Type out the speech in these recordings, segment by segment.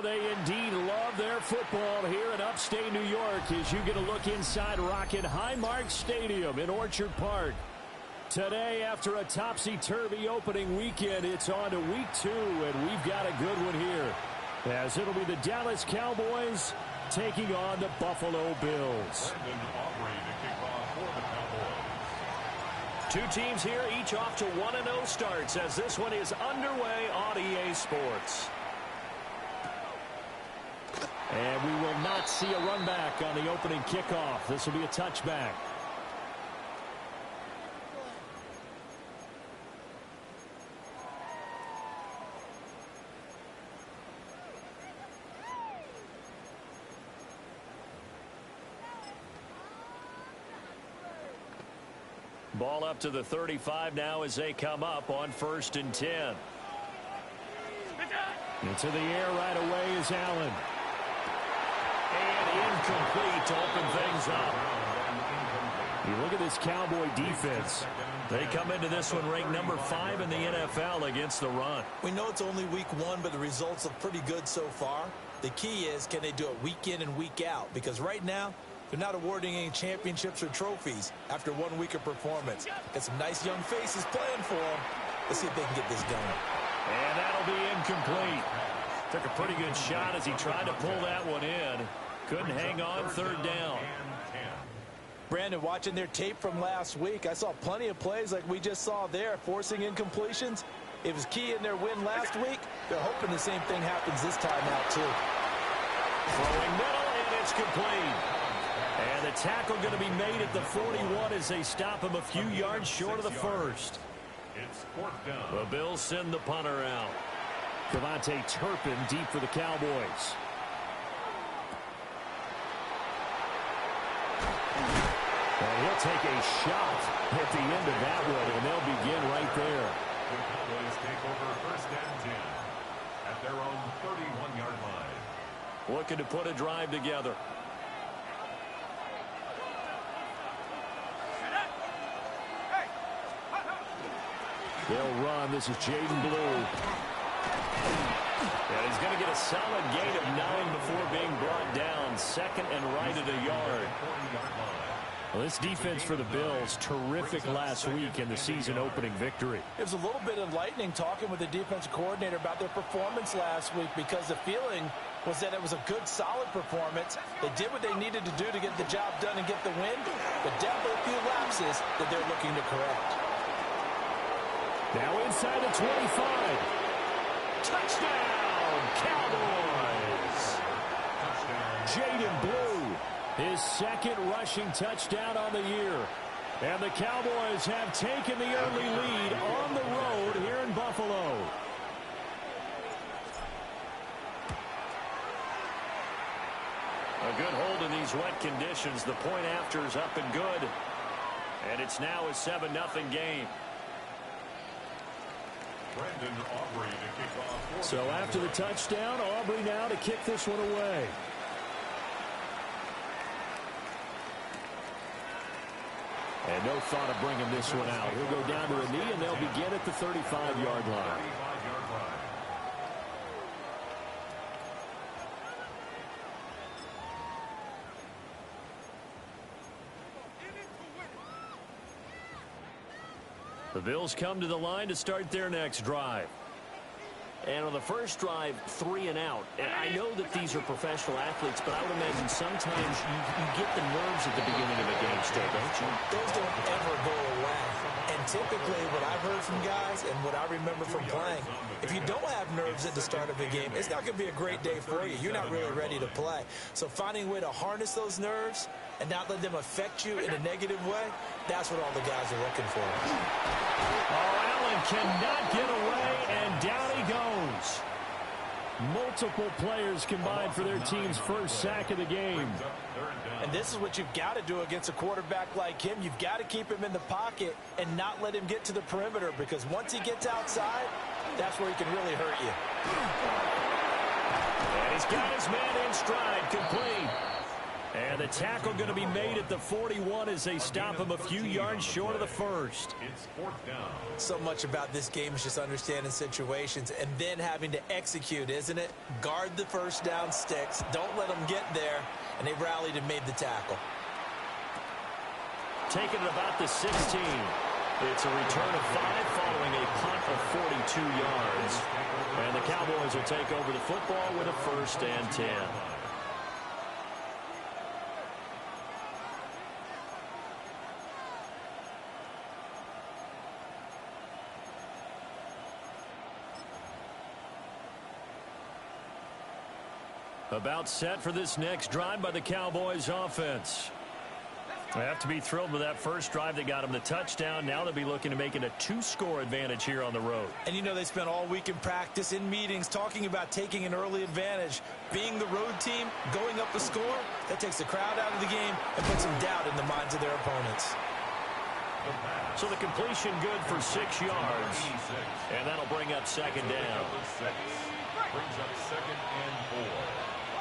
they indeed love their football here in upstate New York as you get a look inside Rocket Highmark Stadium in Orchard Park. Today, after a topsy-turvy opening weekend, it's on to week 2, and we've got a good one here, as it'll be the Dallas Cowboys taking on the Buffalo Bills. Two teams here, each off to 1-0 starts, as this one is underway on EA Sports. And we will not see a run back on the opening kickoff. This will be a touchback. Ball up to the 35 now as they come up on 1st and 10. Into the air right away is Allen. And incomplete to open things up. You look at this Cowboy defense. They come into this one ranked number 5 in the NFL against the run. We know it's only week 1, but the results look pretty good so far. The key is, can they do it week in and week out? Because right now, they're not awarding any championships or trophies after 1 week of performance. Got some nice young faces playing for them. Let's see if they can get this done. And that'll be incomplete. Took a pretty good shot as he tried to pull that one in. Couldn't hang on 3rd down. Brandon, watching their tape from last week, I saw plenty of plays like we just saw there, forcing incompletions. It was key in their win last week. They're hoping the same thing happens this time out, too. Throwing middle, and it's complete. And the tackle going to be made at the 41 as they stop him a few yards short of the first. It's 4th down. The Bills send the punter out. Devontae Turpin deep for the Cowboys. And he'll take a shot at the end of that one, and they'll begin right there. The Cowboys take over 1st and 10 at their own 31-yard line. Looking to put a drive together. They'll run. This is Jaden Blue. And he's going to get a solid gain of 9 before being brought down. 2nd and right at a yard. Well, this defense for the Bills, terrific last week in the season-opening victory. It was a little bit enlightening talking with the defensive coordinator about their performance last week, because the feeling was that it was a good, solid performance. They did what they needed to do to get the job done and get the win, but definitely a few lapses that they're looking to correct. Now inside the 25. Touchdown, Cowboys! Jaden Blue, his 2nd rushing touchdown on the year. And the Cowboys have taken the early lead on the road here in Buffalo. A good hold in these wet conditions. The point after is up and good. And it's now a 7-0 game. So after the touchdown, Aubrey now to kick this one away. And no thought of bringing this one out. He'll go down to a knee, and they'll begin at the 35-yard line. The Bills come to the line to start their next drive. And on the first drive, 3 and out. And I know that these are professional athletes, but I would imagine sometimes you get the nerves at the beginning of a game still, don't you? Those don't ever go away. And typically what I've heard from guys and what I remember from playing, if you don't have nerves at the start of a game, it's not going to be a great day for you. You're not really ready to play. So finding a way to harness those nerves and not let them affect you in a negative way, that's what all the guys are looking for. Oh, Allen cannot get away, and down he goes. Multiple players combined for their team's first sack of the game. And this is what you've got to do against a quarterback like him. You've got to keep him in the pocket and not let him get to the perimeter, because once he gets outside, that's where he can really hurt you. And he's got his man in stride, complete. And the tackle going to be made at the 41 as they stop him a few yards short of the first. It's fourth down. So much about this game is just understanding situations and then having to execute, isn't it? Guard the first down sticks. Don't let them get there. And they rallied and made the tackle. Taking it about the 16. It's a return of 5 following a punt of 42 yards. And the Cowboys will take over the football with a 1st and 10. About set for this next drive by the Cowboys offense. They have to be thrilled with that first drive that got them the touchdown. Now they'll be looking to make it a 2-score advantage here on the road. And you know they spent all week in practice, in meetings, talking about taking an early advantage. Being the road team, going up a score, that takes the crowd out of the game and puts some doubt in the minds of their opponents. So the completion good for 6 yards. And that'll bring up 2nd down. Brings up 2nd and 4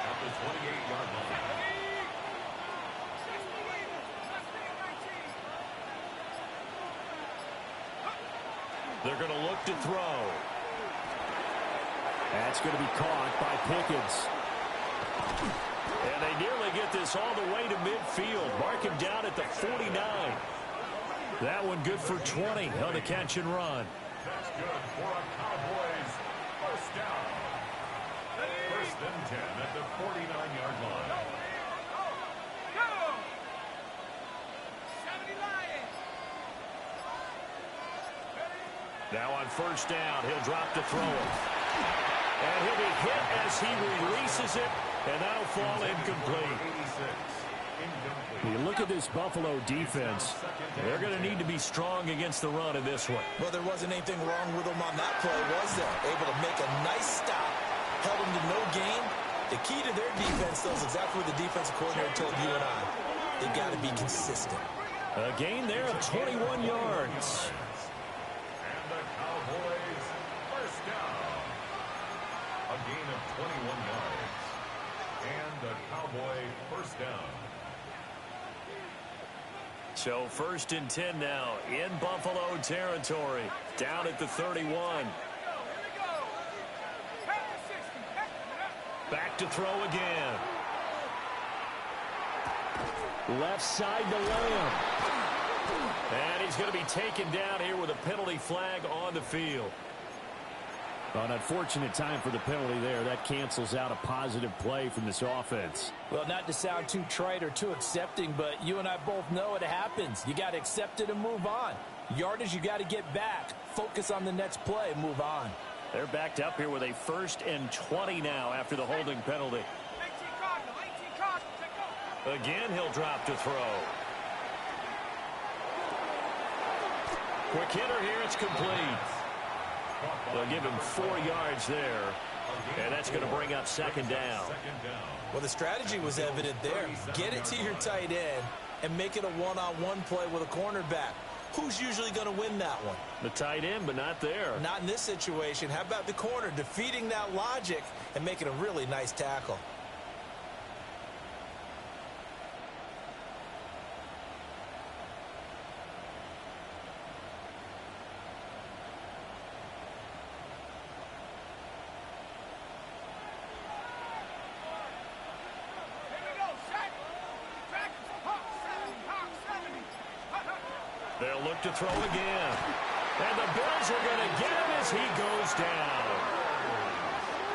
at the 28-yard line. They're going to look to throw. That's going to be caught by Pickens. And they nearly get this all the way to midfield. Mark him down at the 49. That one good for 20 on the catch and run. That's good for a Cowboys first down. 1st and 10 at the 49-yard line. Now on 1st down, he'll drop to throw it. And he'll be hit as he releases it, and that'll fall incomplete. You look at this Buffalo defense, they're going to need to be strong against the run in this one. Well, there wasn't anything wrong with them on that play, was there? Able to make a nice stop, held them to no gain. The key to their defense, though, is exactly what the defensive coordinator told you and I. They've got to be consistent. A gain there of 21 yards. A gain of 21 yards. And the Cowboy first down. So 1st and 10 now in Buffalo territory. Down at the 31. Back to throw again. Left side to Lamb. And he's going to be taken down here with a penalty flag on the field. An unfortunate time for the penalty there. That cancels out a positive play from this offense. Well, not to sound too trite or too accepting, but you and I both know it happens. You got to accept it and move on. Yardage, you got to get back. Focus on the next play, move on. They're backed up here with a 1st and 20 now after the holding penalty. Again, he'll drop to throw. Quick hitter here, it's complete. They'll give him 4 yards there, and that's going to bring up 2nd down. Well, the strategy was evident there. Get it to your tight end and make it a one-on-one play with a cornerback. Who's usually going to win that one? The tight end, but not there. Not in this situation. How about the corner defeating that logic and making a really nice tackle? They'll look to throw again. And the Bills are going to get him as he goes down.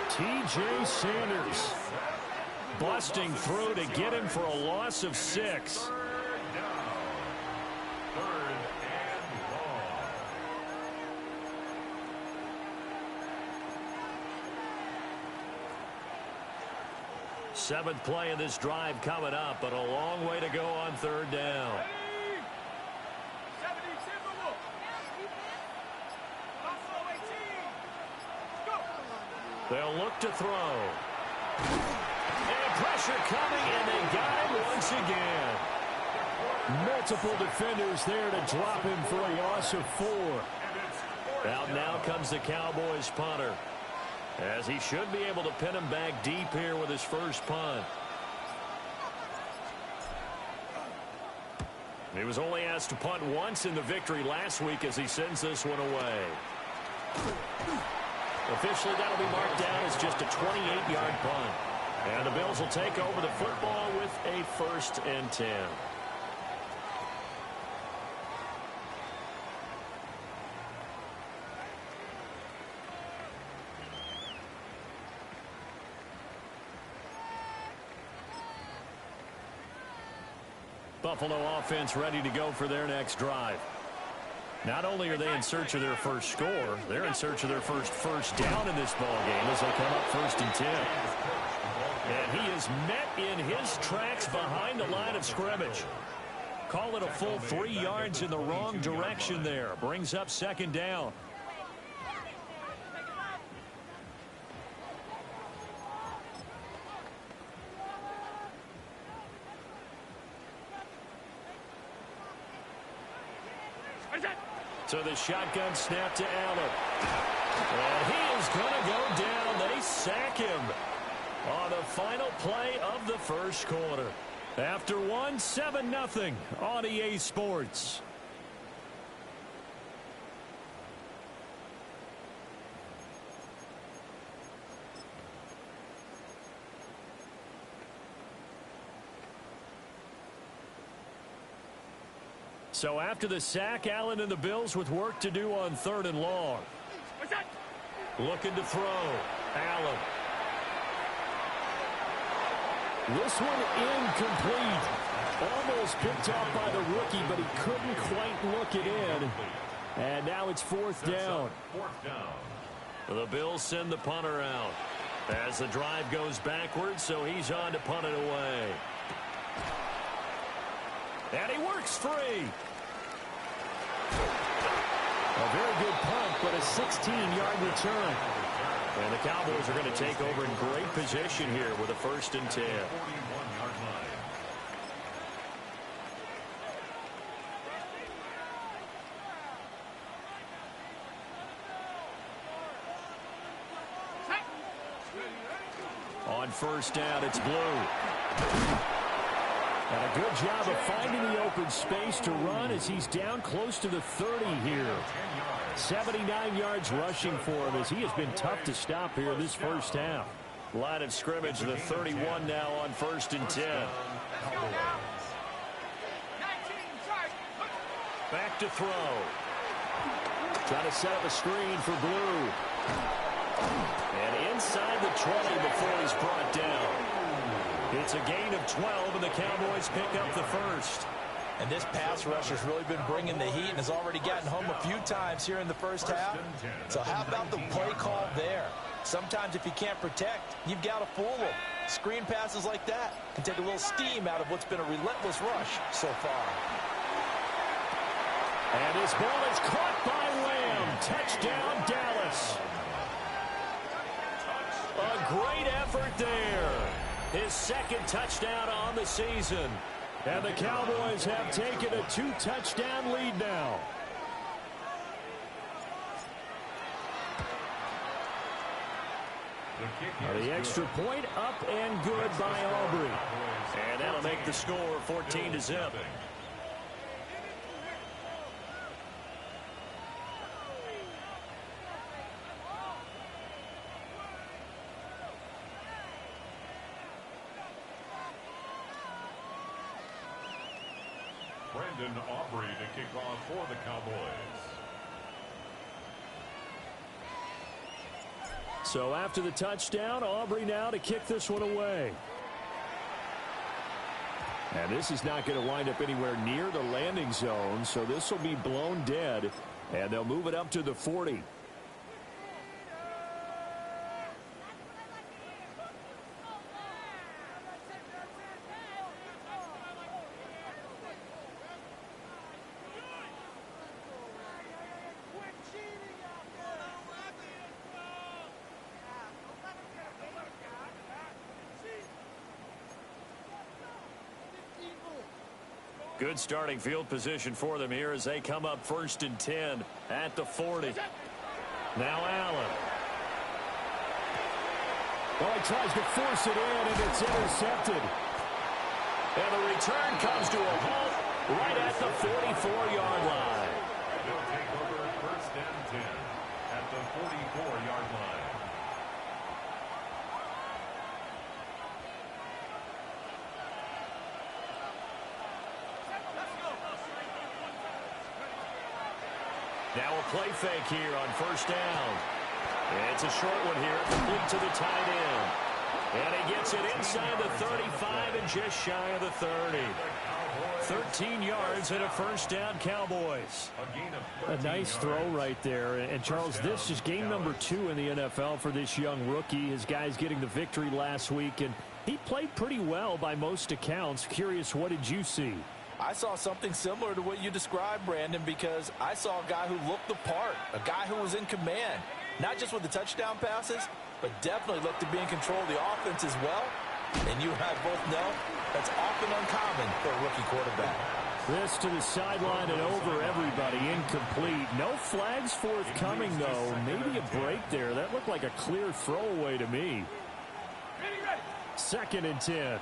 T.J. Sanders busting through to get him for a loss of 6. Seventh play of this drive coming up, but a long way to go on 3rd down. They'll look to throw. And pressure coming, and they got him once again. Multiple defenders there to drop him for a loss of 4. Out now comes the Cowboys punter, as he should be able to pin him back deep here with his first punt. He was only asked to punt once in the victory last week as he sends this one away. Officially, that'll be marked down as just a 28-yard punt. And the Bills will take over the football with a 1st and 10. Buffalo offense ready to go for their next drive. Not only are they in search of their first score, they're in search of their first down in this ball game as they come up 1st and 10. And he is met in his tracks behind the line of scrimmage. Call it a full 3 yards in the wrong direction there. Brings up 2nd down. So the shotgun snap to Allen. And he is going to go down. They sack him on the final play of the 1st quarter. After 7-0 on EA Sports. So after the sack, Allen and the Bills with work to do on 3rd and long. Looking to throw. Allen. This one incomplete. Almost picked off by the rookie, but he couldn't quite look it in. And now it's 4th down. The Bills send the punter out as the drive goes backwards, so he's on to punt it away. And he works free. A very good punt, but a 16-yard return. And the Cowboys are going to take over in great position here with a 1st and 10. On 1st down, it's Blue. And a good job of finding the open space to run as he's down close to the 30 here. 79 yards rushing for him as he has been tough to stop here in this 1st half. Line of scrimmage, the 31 now on 1st and 10. Back to throw. Trying to set up a screen for Blue. And inside the 20 before he's brought down. It's a gain of 12, and the Cowboys pick up the 1st. And this pass rush has really been bringing the heat and has already gotten home a few times here in the 1st half. So how about the play call there? Sometimes if you can't protect, you've got to fool them. Screen passes like that can take a little steam out of what's been a relentless rush so far. And his ball is caught by Lamb. Touchdown, Dallas. A great effort there. His 2nd touchdown on the season. And the Cowboys have taken a 2-touchdown lead now. The extra point up and good by Aubrey. And that'll make the score 14-0. Brandon Aubrey to kick off for the Cowboys. So after the touchdown, Aubrey now to kick this one away. And this is not going to wind up anywhere near the landing zone, so this will be blown dead, and they'll move it up to the 40. Good starting field position for them here as they come up 1st and 10 at the 40. Now Allen. Well, he tries to force it in, and it's intercepted. And the return comes to a halt right at the 44-yard line. They'll take over first and 10 at the 44-yard line. Now a play fake here on first down. It's a short one here, complete to the tight end. And he gets it inside the 35 and just shy of the 30. 13 yards and a first down, Cowboys. A nice throw right there. And, Charles, this is game number 2 in the NFL for this young rookie. His guys getting the victory last week, and he played pretty well by most accounts. Curious, what did you see? I saw something similar to what you described, Brandon, because I saw a guy who looked the part, a guy who was in command, not just with the touchdown passes, but definitely looked to be in control of the offense as well. And you and I both know that's often uncommon for a rookie quarterback. This to the sideline and over everybody, incomplete. No flags forthcoming, though. Maybe a break there. That looked like a clear throwaway to me. Second and 10.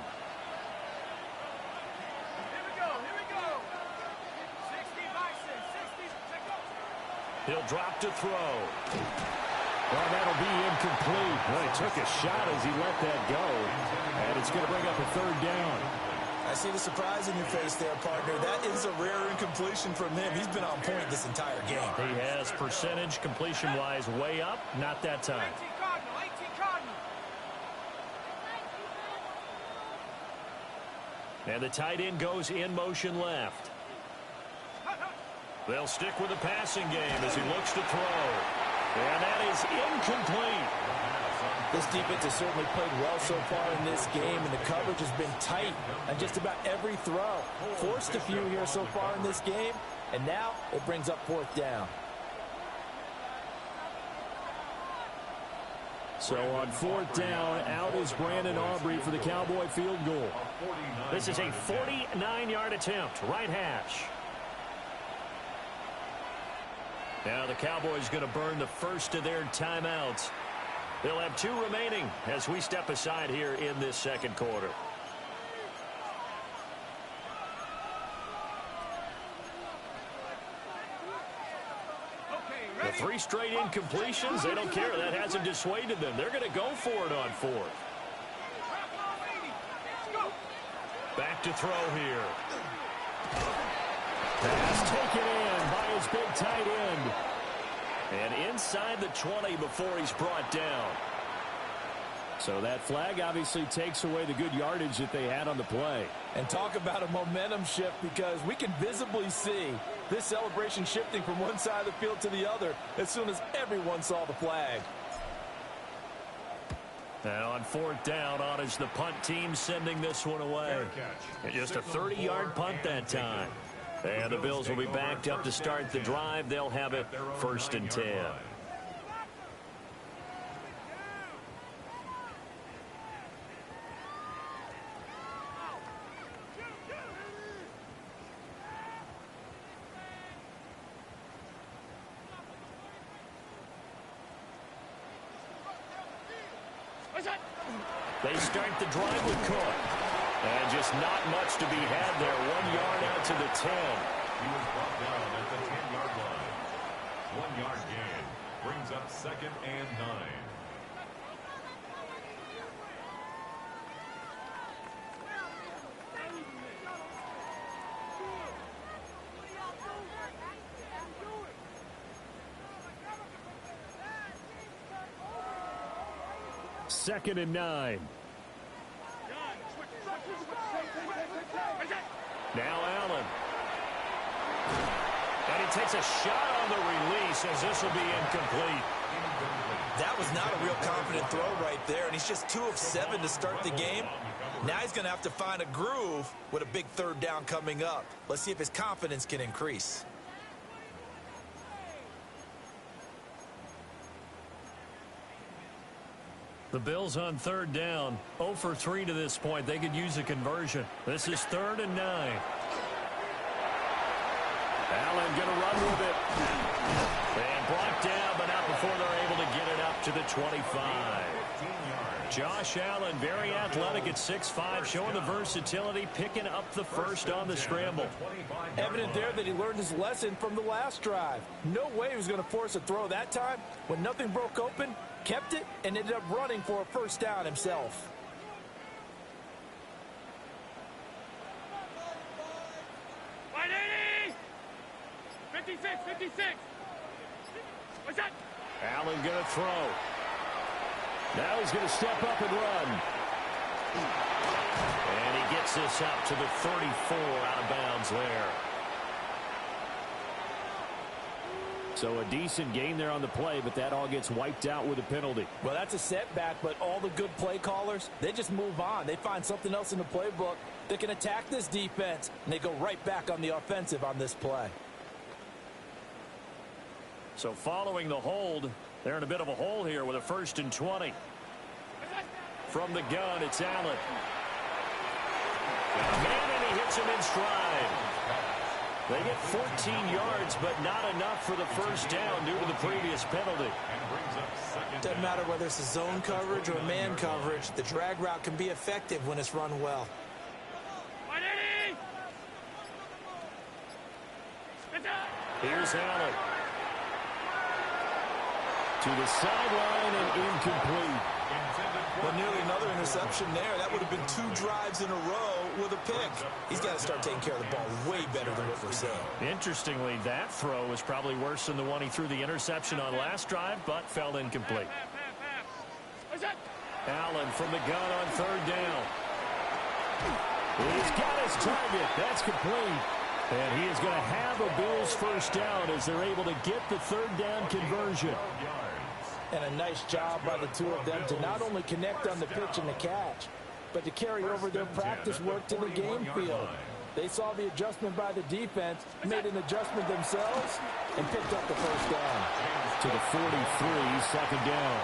He'll drop to throw. Well, that'll be incomplete. Well, he took a shot as he let that go. And it's going to bring up a third down. I see the surprise in your face there, partner. That is a rare incompletion from him. He's been on point this entire game. He has percentage completion-wise way up. Not that time. And the tight end goes in motion left. They'll stick with the passing game as he looks to throw. And that is incomplete. This defense has certainly played well so far in this game, and the coverage has been tight on just about every throw. Forced a few here so far in this game, and now it brings up fourth down. So on fourth down, out is Brandon Aubrey for the Cowboy field goal. This is a 49-yard attempt, right hash. Now the Cowboys going to burn the first of their timeouts. They'll have 2 remaining as we step aside here in this second quarter. The 3 straight incompletions, they don't care. That hasn't dissuaded them. They're going to go for it on fourth. Back to throw here. Pass taken in by his big tight end. And inside the 20 before he's brought down. So that flag obviously takes away the good yardage that they had on the play. And talk about a momentum shift, because we can visibly see this celebration shifting from one side of the field to the other as soon as everyone saw the flag. Now on fourth down, on is the punt team sending this one away. And just a 30-yard punt that time. And the Bills will be backed up to start the drive. They'll have it first and 10. They start the drive with Cook. And just not much to be had there. 1 yard out to the 10. He was brought down at the 10-yard line. 1-yard gain brings up second and 9. Second and 9. Now Allen. And he takes a shot on the release as this will be incomplete. That was not a real confident throw right there, and he's just 2 of 7 to start the game. Now he's going to have to find a groove with a big third down coming up. Let's see if his confidence can increase. The Bills on third down, 0 for 3 to this point. They could use a conversion. This is 3rd and 9. Allen going to run with it. And brought down, but not before they're able to get it up to the 25. Josh Allen, very athletic at 6'5", showing the versatility, picking up the first on the scramble. Evident there that he learned his lesson from the last drive. No way he was going to force a throw that time. When nothing broke open, kept it, and ended up running for a first down himself. Right, 80! 56! What's that? Allen going to throw. Now he's going to step up and run. And he gets this up to the 34, out of bounds there. So a decent gain there on the play, but that all gets wiped out with a penalty. Well, that's a setback, but all the good play callers, they just move on. They find something else in the playbook that can attack this defense, and they go right back on the offensive on this play. So following the hold, they're in a bit of a hole here with a 1st and 20. From the gun, it's Allen. Man, and he hits him in stride. They get 14 yards, but not enough for the first down due to the previous penalty. Doesn't matter whether it's a zone coverage or man coverage, the drag route can be effective when it's run well. Here's Allen. To the sideline and incomplete. Well, nearly another interception there. That would have been 2 drives in a row with a pick. He's got to start taking care of the ball way better than what we're seeing. Interestingly, that throw was probably worse than the one he threw the interception on last drive, but fell incomplete. Allen from the gun on 3rd down. He's got his target. That's complete. And he is going to have a Bills first down as they're able to get the 3rd down conversion. And a nice job by the two of them to not only connect on the pitch and the catch, but to carry over their practice work to the game field. They saw the adjustment by the defense, made an adjustment themselves, and picked up the first down. To the 43, 2nd down.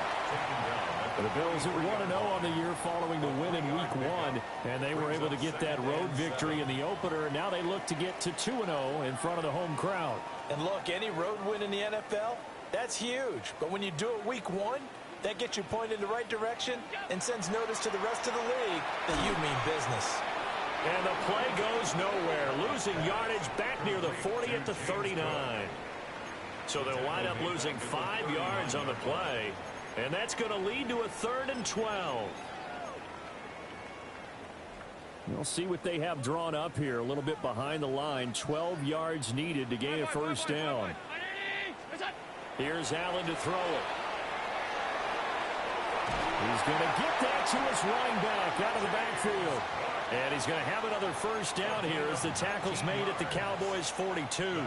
The Bills are 1-0 on the year following the win in Week 1, and they were able to get that road victory in the opener. Now they look to get to 2-0 in front of the home crowd. And look, any road win in the NFL, that's huge. But when you do it Week 1, that gets you pointed in the right direction and sends notice to the rest of the league that you mean business. And the play goes nowhere. Losing yardage back near the 40 at the 39. So they'll wind up losing 5 yards on the play. And that's going to lead to a 3rd and 12. We'll see what they have drawn up here. A little bit behind the line. 12 yards needed to gain a first down. Here's Allen to throw it. He's going to get that to his running back out of the backfield. And he's going to have another first down here as the tackle's made at the Cowboys' 42.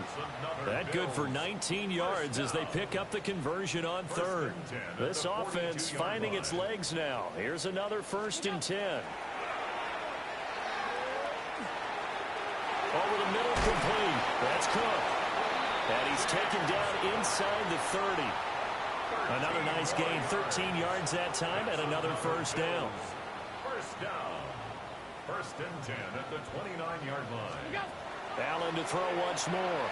That good for 19 yards as they pick up the conversion on 3rd. This offense finding its legs now. Here's another 1st and 10. Over the middle, complete. That's Cook. And he's taken down inside the 30. Another nice gain, 13 yards that time, and another first down. First down. 1st and 10 at the 29-yard line. Allen to throw once more.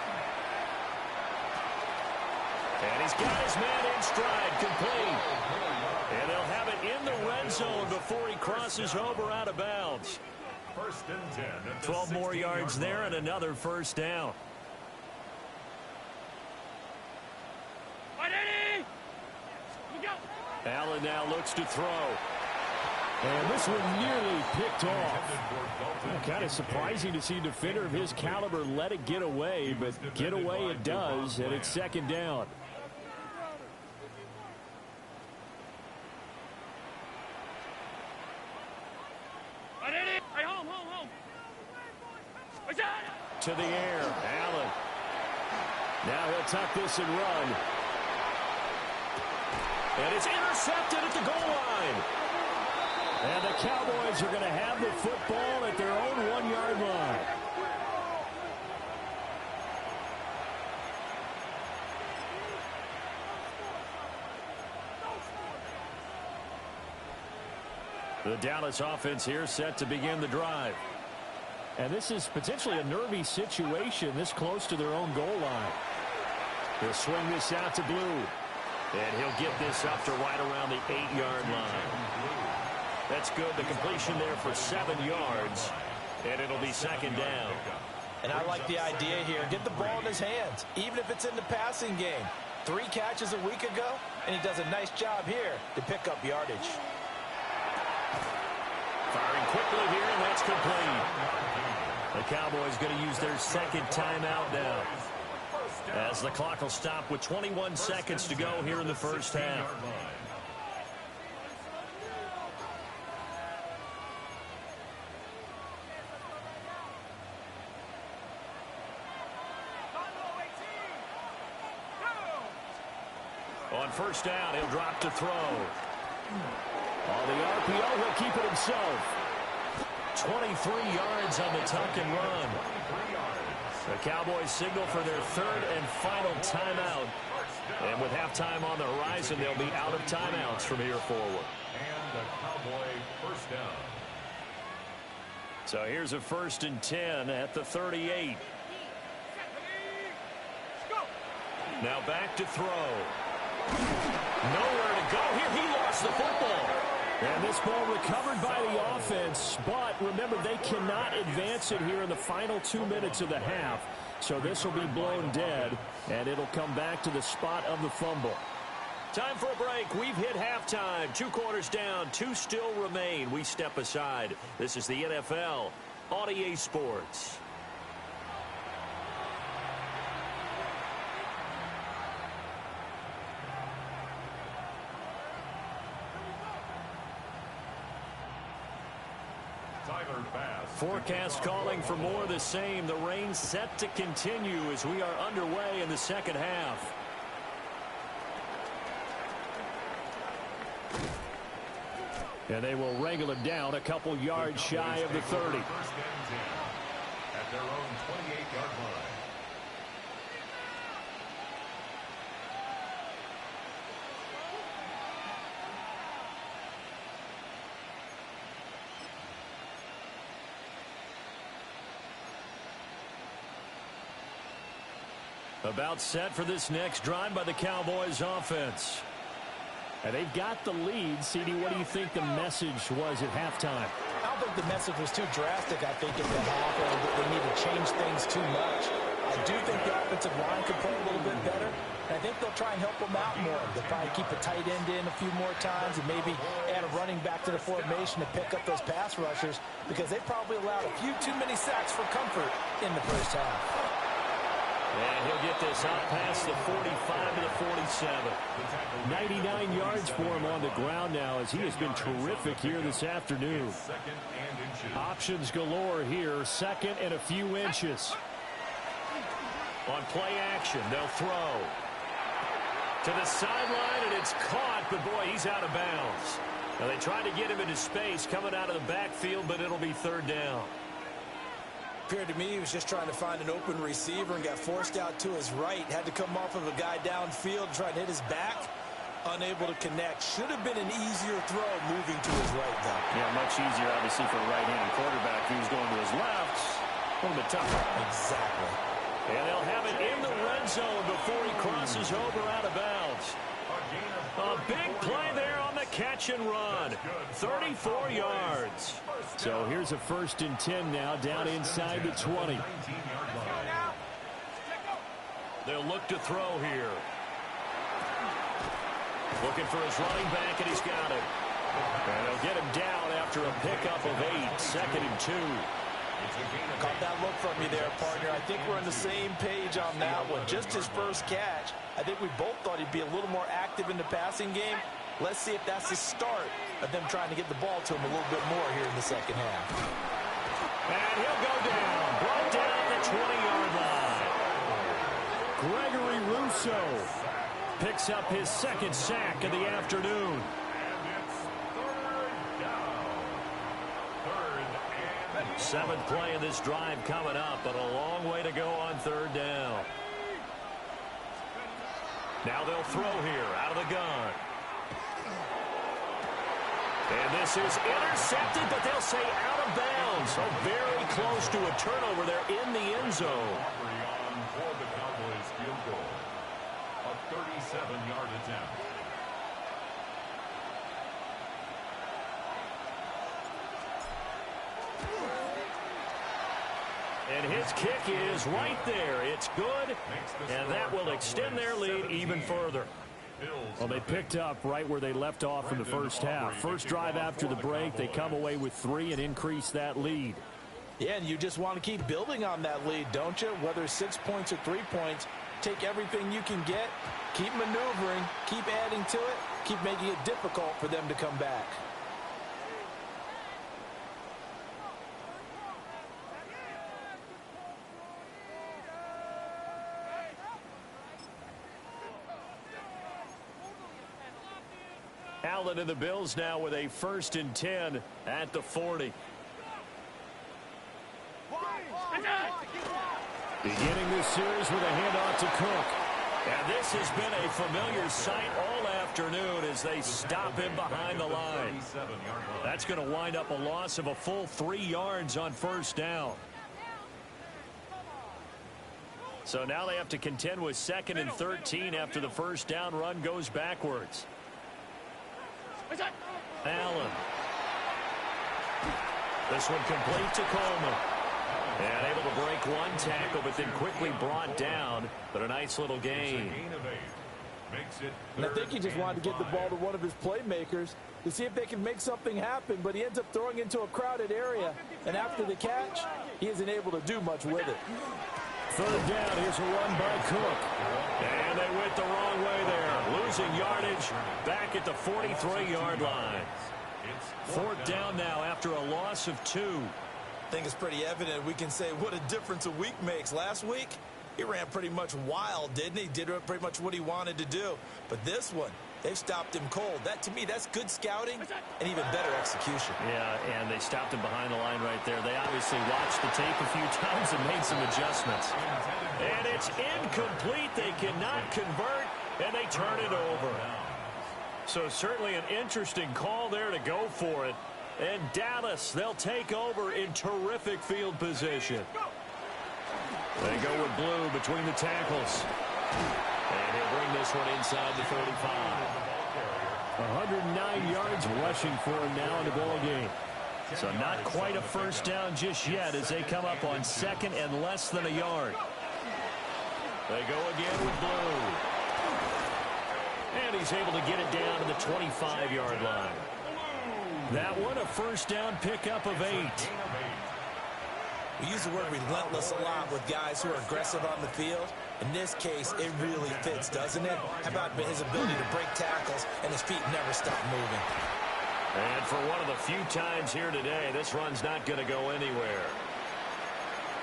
And he's got his man in stride, complete. And they'll have it in the red zone before he crosses over out of bounds. 1st and 10 at the 12 more yards there and another first down. Allen now looks to throw. And this one nearly picked off. Kind of surprising to see a defender of his caliber let it get away, but get away it does, and it's 2nd down. To the air, Allen. Now he'll tuck this and run. And it's intercepted at the goal line. And the Cowboys are going to have the football at their own 1-yard line. The Dallas offense here set to begin the drive. And this is potentially a nervy situation this close to their own goal line. They'll swing this out to Blue. And he'll get this up to right around the 8-yard line. That's good. The completion there for 7 yards. And it'll be second down. And I like the idea here. Get the ball in his hands, even if it's in the passing game. 3 catches a week ago, and he does a nice job here to pick up yardage. Firing quickly here, and that's complete. The Cowboys going to use their second timeout now, as the clock will stop with 21 seconds to go here in the first half. On first down, he'll drop to throw. On the RPO, he'll keep it himself. 23 yards on the tuck and run. The Cowboys signal for their third and final timeout. And with halftime on the horizon, they'll be out of timeouts from here forward. And the Cowboy first down. So here's a 1st and 10 at the 38. Now back to throw. Nowhere to go here. He lost the football. And this ball recovered by the offense, but remember, they cannot advance it here in the final 2 minutes of the half. So this will be blown dead, and it'll come back to the spot of the fumble. Time for a break. We've hit halftime. 2 quarters down, 2 still remain. We step aside. This is the NFL on EA Sports. Forecast calling for more of the same. The rain set to continue as we are underway in the second half. And they will wrangle him down a couple yards shy of the 30. At their own 28-yard line. About set for this next drive by the Cowboys offense. And they've got the lead. CD, what do you think the message was at halftime? I don't think the message was too drastic, I think, at the half. They need to change things too much. I do think the offensive line could play a little bit better. And I think they'll try and help them out more. They'll probably keep a tight end in a few more times and maybe add a running back to the formation to pick up those pass rushers, because they probably allowed a few too many sacks for comfort in the first half. And he'll get this out past the 45 to the 47. 99 yards for him on the ground now, as he has been terrific here this afternoon. Options galore here. 2nd and a few inches. On play action, they'll throw. To the sideline, and it's caught, but boy, he's out of bounds. Now they tried to get him into space coming out of the backfield, but it'll be 3rd down. Appeared to me he was just trying to find an open receiver and got forced out to his right. Had to come off of a guy downfield, trying to hit his back. Unable to connect. Should have been an easier throw moving to his right, though. Yeah, much easier, obviously, for a right-handed quarterback. If he was going to his left, a little bit tougher. Exactly. And they'll have it in the red zone before he crosses over out of bounds. A big play there on the catch and run. 34 yards. So here's a 1st and 10 now, down inside the 20. They'll look to throw here. Looking for his running back, and he's got it. And they'll get him down after a pickup of 8. 2nd and 2. Caught that look from you there, partner. I think we're on the same page on that one. Just his first catch. I think we both thought he'd be a little more active in the passing game. Let's see if that's the start of them trying to get the ball to him a little bit more here in the second half. And he'll go down. Brought down the 20-yard line. Gregory Rousseau picks up his 2nd sack of the afternoon. Seventh play of this drive coming up, but a long way to go on 3rd down. Now they'll throw here out of the gun. And this is intercepted, but they'll say out of bounds. So very close to a turnover there in the end zone. a 37-yard attempt. And his kick is right there. It's good, and that will extend their lead even further. Well, they picked up right where they left off in the first half. First drive after the break, they come away with 3 and increase that lead. Yeah, and you just want to keep building on that lead, don't you? Whether it's 6 points or 3 points, take everything you can get, keep maneuvering, keep adding to it, keep making it difficult for them to come back. Allen and the Bills now with a 1st and 10 at the 40. Beginning this series with a handoff to Cook. And this has been a familiar sight all afternoon as they stop him behind the line. That's going to wind up a loss of a full 3 yards on 1st down. So now they have to contend with 2nd and 13 after the 1st down run goes backwards. Allen. This one complete to Coleman. And able to break one tackle, but then quickly brought down. But a nice little gain. And I think he just wanted to get the ball to one of his playmakers to see if they can make something happen, but he ends up throwing into a crowded area. And after the catch, he isn't able to do much with it. 3rd down, here's a run by Cook. And they went the wrong way there. Losing yardage back at the 43-yard line. 4th down now after a loss of 2. I think it's pretty evident. We can say what a difference a week makes. Last week, he ran pretty much wild, didn't he? Did pretty much what he wanted to do. But this one, they've stopped him cold. That, to me, that's good scouting and even better execution. Yeah, and they stopped him behind the line right there. They obviously watched the tape a few times and made some adjustments. And it's incomplete. They cannot convert, and they turn it over. So certainly an interesting call there to go for it. And Dallas, they'll take over in terrific field position. They go with blue between the tackles. And he'll bring this one inside the 35. 109 yards rushing for him now in the ball game. So not quite a 1st down just yet as they come up on 2nd and less than a yard. They go again with blue. And he's able to get it down to the 25-yard line. That one, a 1st down pickup of 8. We use the word relentless a lot with guys who are aggressive on the field. In this case, it really fits, doesn't it? How about his ability to break tackles and his feet never stop moving? And for one of the few times here today, this run's not going to go anywhere.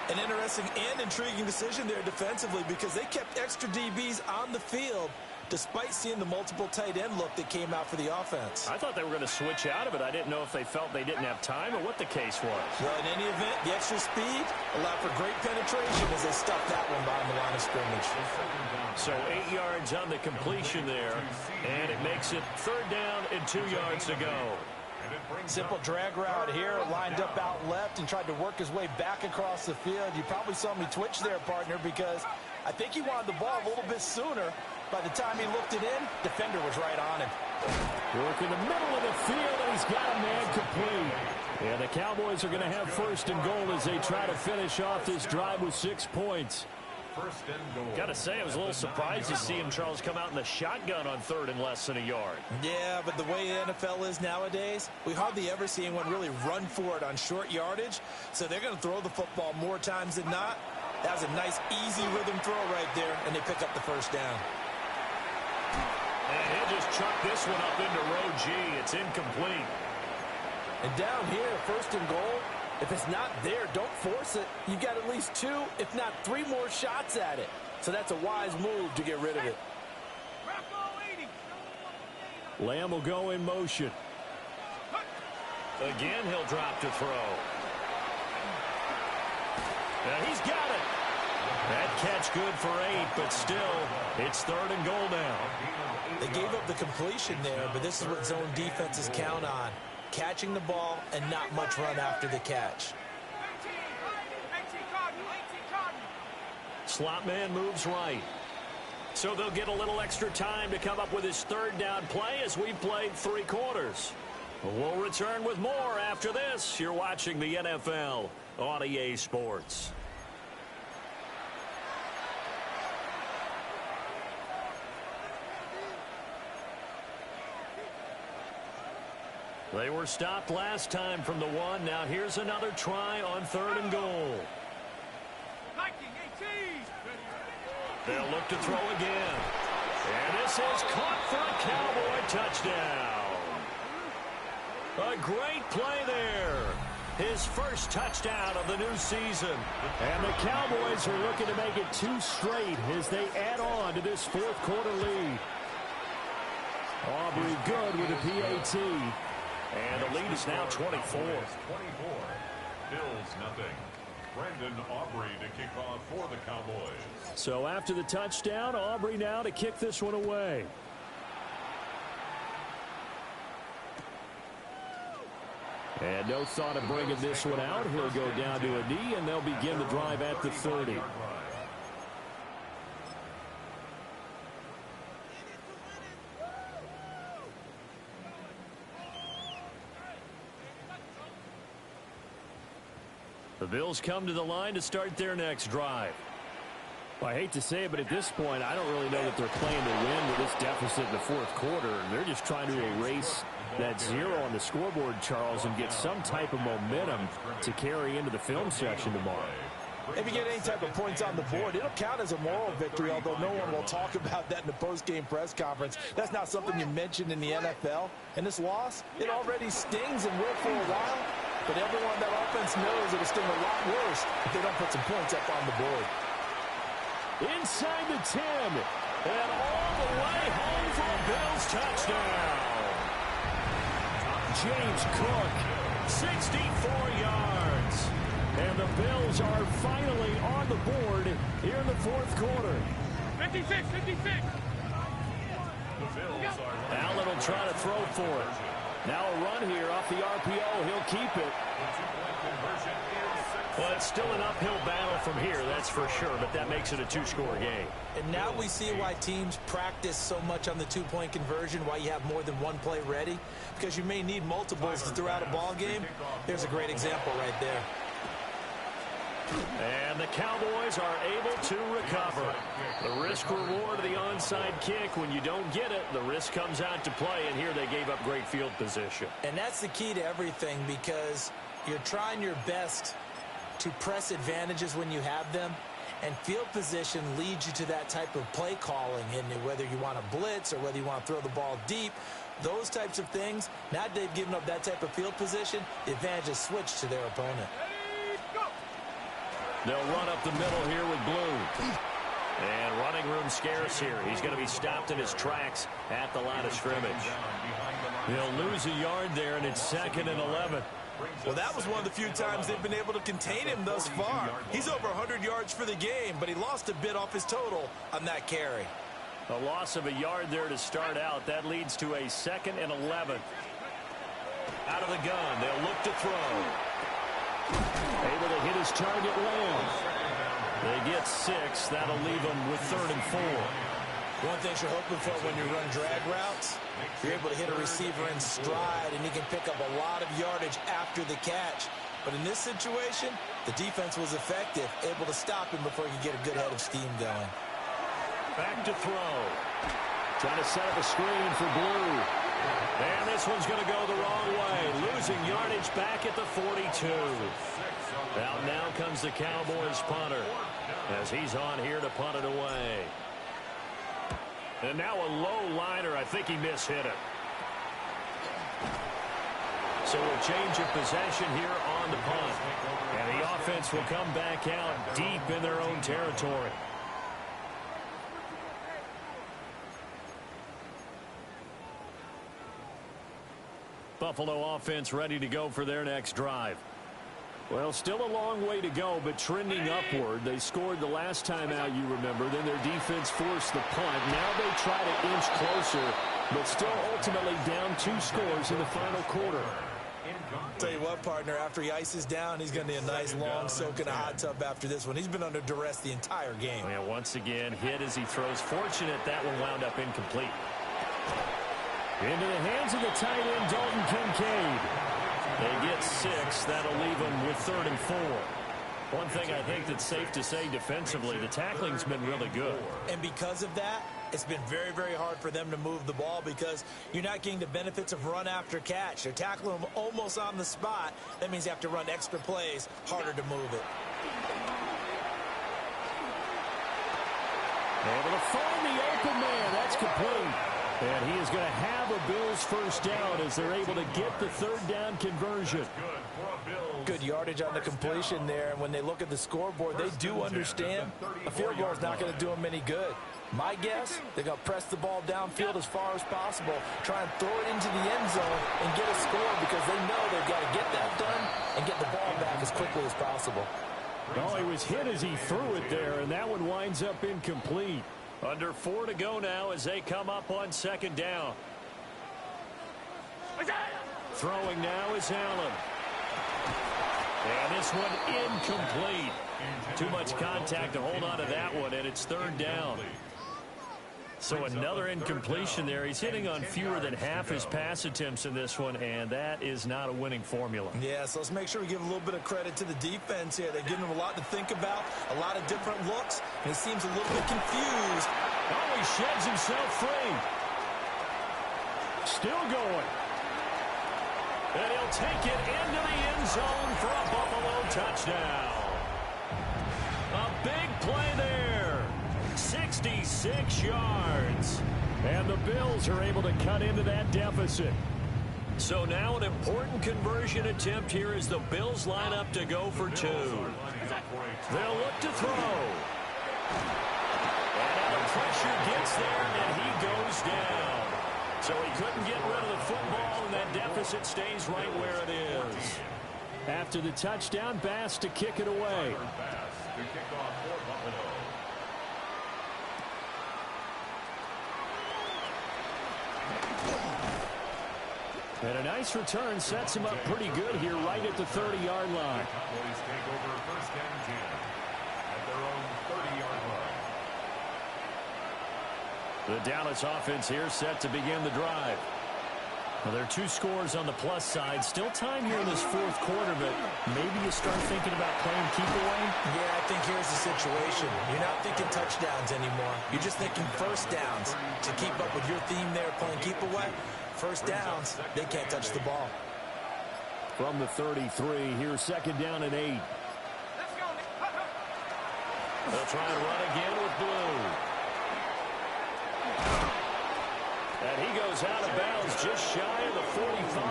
An interesting and intriguing decision there defensively because they kept extra DBs on the field despite seeing the multiple tight end look that came out for the offense. I thought they were going to switch out of it. I didn't know if they felt they didn't have time or what the case was. Well, in any event, the extra speed allowed for great penetration as they stuffed that one behind the line of scrimmage. So 8 yards on the completion there, and it makes it 3rd down and 2 yards to go. Simple drag route here, lined up out left and tried to work his way back across the field. You probably saw me twitch there, partner, because I think he wanted the ball a little bit sooner. By the time he looked it in, defender was right on him. Work in the middle of the field, and he's got a man complete. And the Cowboys are going to have 1st and goal as they try to finish off this drive with 6 points. 1st and goal. Got to say, I was a little surprised to see him, Charles, come out in the shotgun on 3rd and less than a yard. Yeah, but the way the NFL is nowadays, we hardly ever see anyone really run for it on short yardage. So they're going to throw the football more times than not. That was a nice, easy rhythm throw right there, and they pick up the 1st down. And he'll just chuck this one up into row G. It's incomplete. And down here, 1st and goal, if it's not there, don't force it. You've got at least 2, if not 3 more shots at it. So that's a wise move to get rid of it. Lamb will go in motion. Again, he'll drop to throw. Now he's got it. That catch good for 8, but still, it's 3rd and goal now. They gave up the completion there, but this is what zone defenses count on. Catching the ball and not much run after the catch. Slot man moves right. So they'll get a little extra time to come up with his third down play as we've played 3 quarters. We'll return with more after this. You're watching the NFL on EA Sports. They were stopped last time from the 1. Now here's another try on 3rd and goal. They'll look to throw again. And this is caught for a Cowboy touchdown. A great play there. His first touchdown of the new season. And the Cowboys are looking to make it 2 straight as they add on to this 4th quarter lead. Aubrey good with a PAT. And the lead is now 24. 24. Bills nothing. Brendan Aubrey to kick off for the Cowboys. So after the touchdown, Aubrey now to kick this one away. And no thought of bringing this one out. He'll go down to a knee, and they'll begin the drive at the 30. The Bills come to the line to start their next drive. Well, I hate to say it, but at this point, I don't really know that they're playing to win with this deficit in the 4th quarter. They're just trying to erase that 0 on the scoreboard, Charles, and get some type of momentum to carry into the film session tomorrow. If you get any type of points on the board, it'll count as a moral victory, although no one will talk about that in the post-game press conference. That's not something you mentioned in the NFL. And this loss, it already stings and will for a while. But everyone that offense knows it'll sting a lot worse if they don't put some points up on the board. Inside the 10. And all the way home for a Bills touchdown. James Cook, 64 yards. And the Bills are finally on the board here in the 4th quarter. 56, 56. Allen will try to throw for it. Now a run here off the RPO. He'll keep it. Well, it's still an uphill battle from here, that's for sure, but that makes it a 2-score game. And now we see why teams practice so much on the 2-point conversion, why you have more than one play ready, because you may need multiples throughout a ball game. Here's a great example right there. And the Cowboys are able to recover. The risk-reward of the onside kick, when you don't get it, the risk comes out to play, and here they gave up great field position. And that's the key to everything, because you're trying your best to press advantages when you have them, and field position leads you to that type of play calling, and whether you want to blitz or whether you want to throw the ball deep, those types of things. Now they've given up that type of field position, the advantage is switched to their opponent. They'll run up the middle here with Blue. And running room scarce here. He's going to be stopped in his tracks at the line of scrimmage. They'll lose a yard there, and it's 2nd and 11. Well, that was one of the few times they've been able to contain him thus far. He's over 100 yards for the game, but he lost a bit off his total on that carry. A loss of a yard there to start out. That leads to a 2nd and 11. Out of the gun, they'll look to throw. Able to hit his target Lamb. They get 6. That'll leave them with 3rd and 4. One thing you're hoping for when you run drag routes, you're able to hit a receiver in stride, and he can pick up a lot of yardage after the catch. But in this situation, the defense was effective, able to stop him before he could get a good head of steam going. Back to throw. Trying to set up a screen for Blue. And this one's going to go the wrong way. Losing yardage back at the 42. Out now comes the Cowboys punter as he's on here to punt it away. And now a low liner. I think he mishit it. So a change of possession here on the punt. And the offense will come back out deep in their own territory. Buffalo offense ready to go for their next drive. Well, still a long way to go, but trending upward. They scored the last time out, you remember. Then their defense forced the punt. Now they try to inch closer, but still ultimately down 2 scores in the final quarter. Tell you what, partner, after he ices down, he's going to need a nice long soak in a hot tub after this one. He's been under duress the entire game. Yeah, once again, hit as he throws. Fortunate that one wound up incomplete. Into the hands of the tight end, Dalton Kincaid. They get 6. That'll leave them with 3rd and 4. One thing I think that's safe to say defensively, the tackling's been really good. And because of that, it's been very, very hard for them to move the ball because you're not getting the benefits of run after catch. They're tackling them almost on the spot. That means you have to run extra plays, harder to move it. Able to find the open man. That's complete. And he is going to have a Bills first down as they're able to get the 3rd down conversion. Good yardage on the completion there. And when they look at the scoreboard, they do understand a field goal is not going to do them any good. My guess, they're going to press the ball downfield as far as possible, try and throw it into the end zone and get a score because they know they've got to get that done and get the ball back as quickly as possible. Oh, he was hit as he threw it there, and that one winds up incomplete. Under 4 to go now as they come up on 2nd down. Throwing now is Allen. And this one incomplete. Too much contact to hold on to that one, and it's 3rd down. So another incompletion there. He's hitting on fewer than half his pass attempts in this one, and that is not a winning formula. Yeah, so let's make sure we give a little bit of credit to the defense here. They're giving him a lot to think about, a lot of different looks, and he seems a little bit confused. Oh, he sheds himself free. Still going. And he'll take it into the end zone for a Buffalo touchdown. A big play there. 66 yards. And the Bills are able to cut into that deficit. So now an important conversion attempt here as the Bills line up to go for 2. They'll look to throw. And now the pressure gets there, and he goes down. So he couldn't get rid of the football, and that deficit stays right where it is. After the touchdown, Bass to kick it away. And a nice return sets him up pretty good here right at the 30-yard line. Cowboys take over 1st and 10 at their own 30-yard line. The Dallas offense here set to begin the drive. Well, there are 2 scores on the plus side. Still time here in this 4th quarter, but maybe you start thinking about playing keep away. Yeah, I think here's the situation. You're not thinking touchdowns anymore. You're just thinking first downs. To keep up with your theme there, playing keep away, first downs, they can't touch the ball. From the 33, here's 2nd down and 8. They'll try and run again with Blue. And he goes out of bounds just shy of the 45.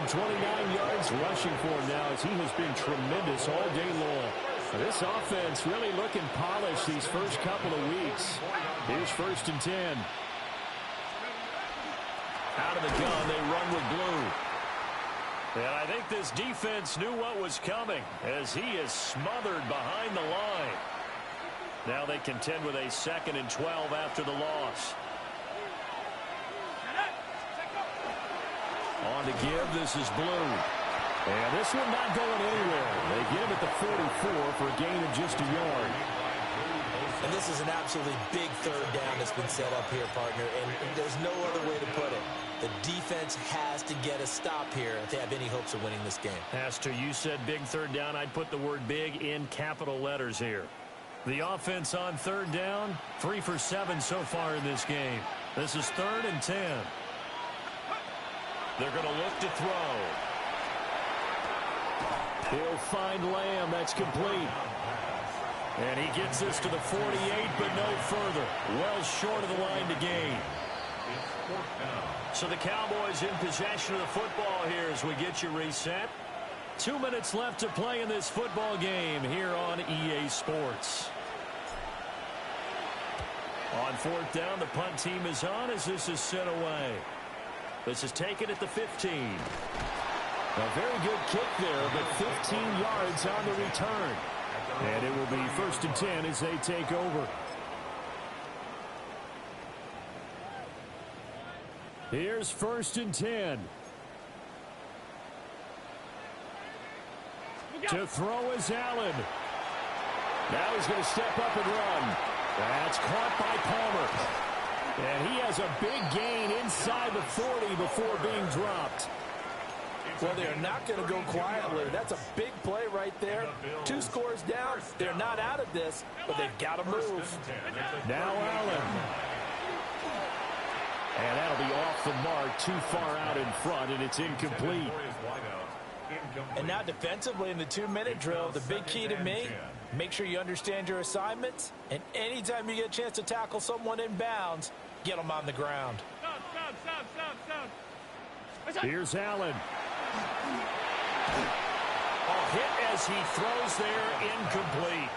129 yards rushing for him now as he has been tremendous all day long. This offense really looking polished these first couple of weeks. Here's 1st and 10. Out of the gun, they run with Blue. And I think this defense knew what was coming as he is smothered behind the line. Now they contend with a 2nd and 12 after the loss. On to give, this is Blue. And this one not going anywhere. They get him at the 44 for a gain of just a yard. And this is an absolutely big 3rd down that's been set up here, partner, and there's no other way to put it. The defense has to get a stop here if they have any hopes of winning this game. As to you said big 3rd down, I'd put the word big in capital letters here. The offense on 3rd down, 3 for 7 so far in this game. This is 3rd and 10. They're going to look to throw. He'll find Lamb. That's complete. And he gets this to the 48, but no further. Well short of the line to gain. So the Cowboys in possession of the football here as we get you reset. 2 minutes left to play in this football game here on EA Sports. On 4th down, the punt team is on as this is sent away. This is taken at the 15. A very good kick there, but 15 yards on the return. And it will be 1st and 10 as they take over. Here's 1st and 10. To throw is Allen. Now he's going to step up and run. That's caught by Palmer. And he has a big gain inside the 40 before being dropped. Well, they're not going to go quietly. That's a big play right there. 2 scores down. They're not out of this, but they've got to move. Now Allen. And that'll be off the mark, too far out in front, and it's incomplete. And now defensively in the 2-minute drill, the big key to me, make sure you understand your assignments, and anytime you get a chance to tackle someone in bounds, get them on the ground. Here's Allen. Hit as he throws there, incomplete.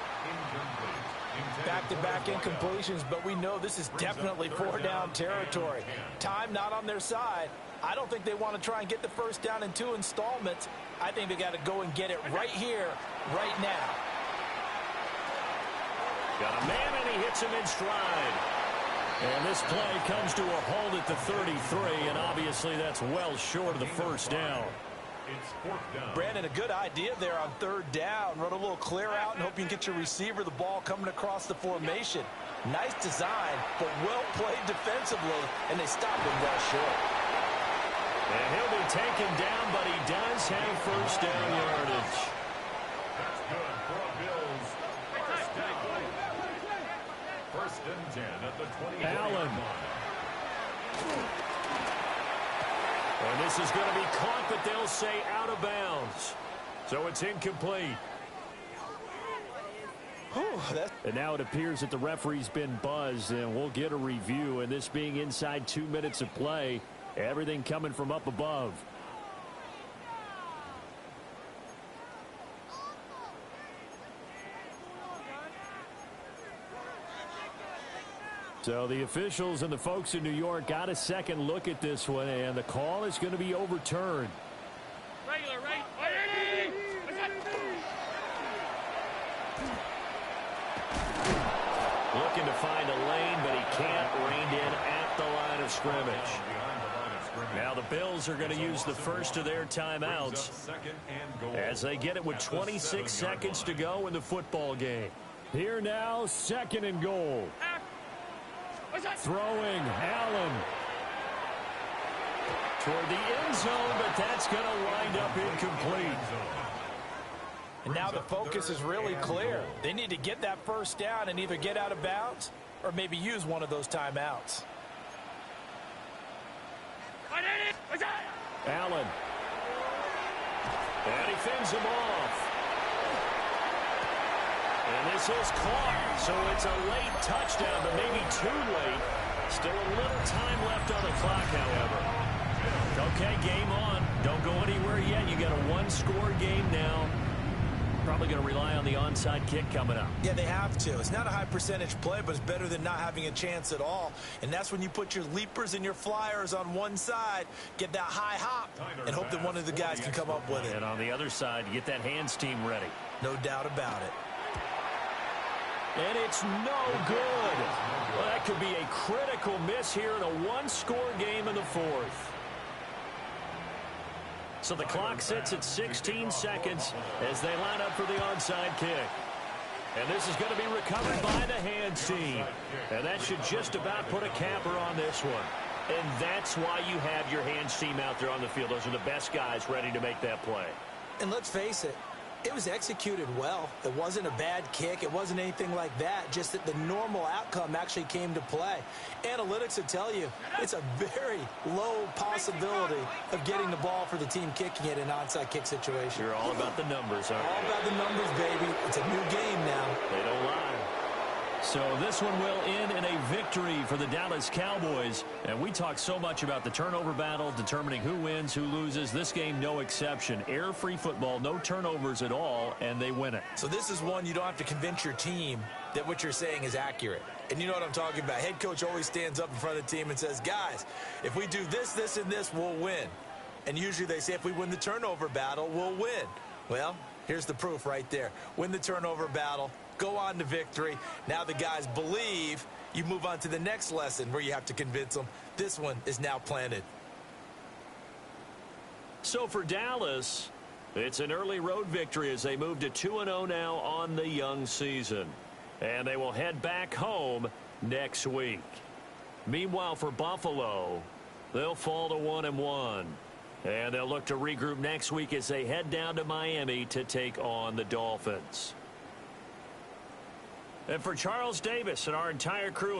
Back-to-back incompletions, but we know this is definitely 4-down territory. Time not on their side. I don't think they want to try and get the first down in 2 installments. I think they got to go and get it right here, right now. Got a man, and he hits him in stride. And this play comes to a halt at the 33, and obviously that's well short of the first down. It's 4th down. Brandon, a good idea there on 3rd down. Run a little clear out and hope you can get your receiver the ball coming across the formation. Nice design, but well played defensively, and they stopped him well short. And he'll be taken down, but he does have first down yardage. That's good for a Bills. First down. 1st and 10 at the 20. Allen. And this is going to be caught, but they'll say out of bounds. So it's incomplete. And now it appears that the referee's been buzzed, and we'll get a review. And this being inside 2 minutes of play, everything coming from up above. So the officials and the folks in New York got a second look at this one, and the call is going to be overturned. Regular, right? Looking to find a lane, but he can't. Reined in at the line of scrimmage. Now the Bills are going to use the first of their timeouts as they get it with 26 seconds to go in the football game. Here now, 2nd and goal. Throwing, Allen. Toward the end zone, but that's going to wind up incomplete. And now the focus is really clear. They need to get that first down and either get out of bounds or maybe use one of those timeouts. Allen. And he fends him off. And this is caught, so it's a late touchdown, but maybe too late. Still a little time left on the clock, however. Okay, game on. Don't go anywhere yet. You got a 1-score game now. Probably going to rely on the onside kick coming up. Yeah, they have to. It's not a high percentage play, but it's better than not having a chance at all. And that's when you put your leapers and your flyers on one side, get that high hop, and hope that one of the guys can come up with it. And on the other side, you get that hands team ready. No doubt about it. And it's no good. Well, that could be a critical miss here in a 1-score game in the 4th. So the clock sits at 16 seconds as they line up for the onside kick. And this is going to be recovered by the hands team. And that should just about put a capper on this one. And that's why you have your hands team out there on the field. Those are the best guys ready to make that play. And let's face it, it was executed well. It wasn't a bad kick. It wasn't anything like that. Just that the normal outcome actually came to play. Analytics would tell you it's a very low possibility of getting the ball for the team kicking it in an onside kick situation. You're all about the numbers, aren't you? All about the numbers, baby. It's a new game now. They don't lie. So this one will end in a victory for the Dallas Cowboys. And we talk so much about the turnover battle, determining who wins, who loses. This game, no exception. Error-free football, no turnovers at all, and they win it. So this is one you don't have to convince your team that what you're saying is accurate. And you know what I'm talking about. Head coach always stands up in front of the team and says, guys, if we do this, this, and this, we'll win. And usually they say if we win the turnover battle, we'll win. Well, here's the proof right there. Win the turnover battle. Go on to victory. Now the guys believe. You move on to the next lesson where you have to convince them. This one is now planted. So for Dallas, It's an early road victory as they move to 2-0 now on the young season. And they will head back home next week. Meanwhile, for Buffalo, they'll fall to 1-1. And they'll look to regroup next week as they head down to Miami to take on the Dolphins. And for Charles Davis and our entire crew,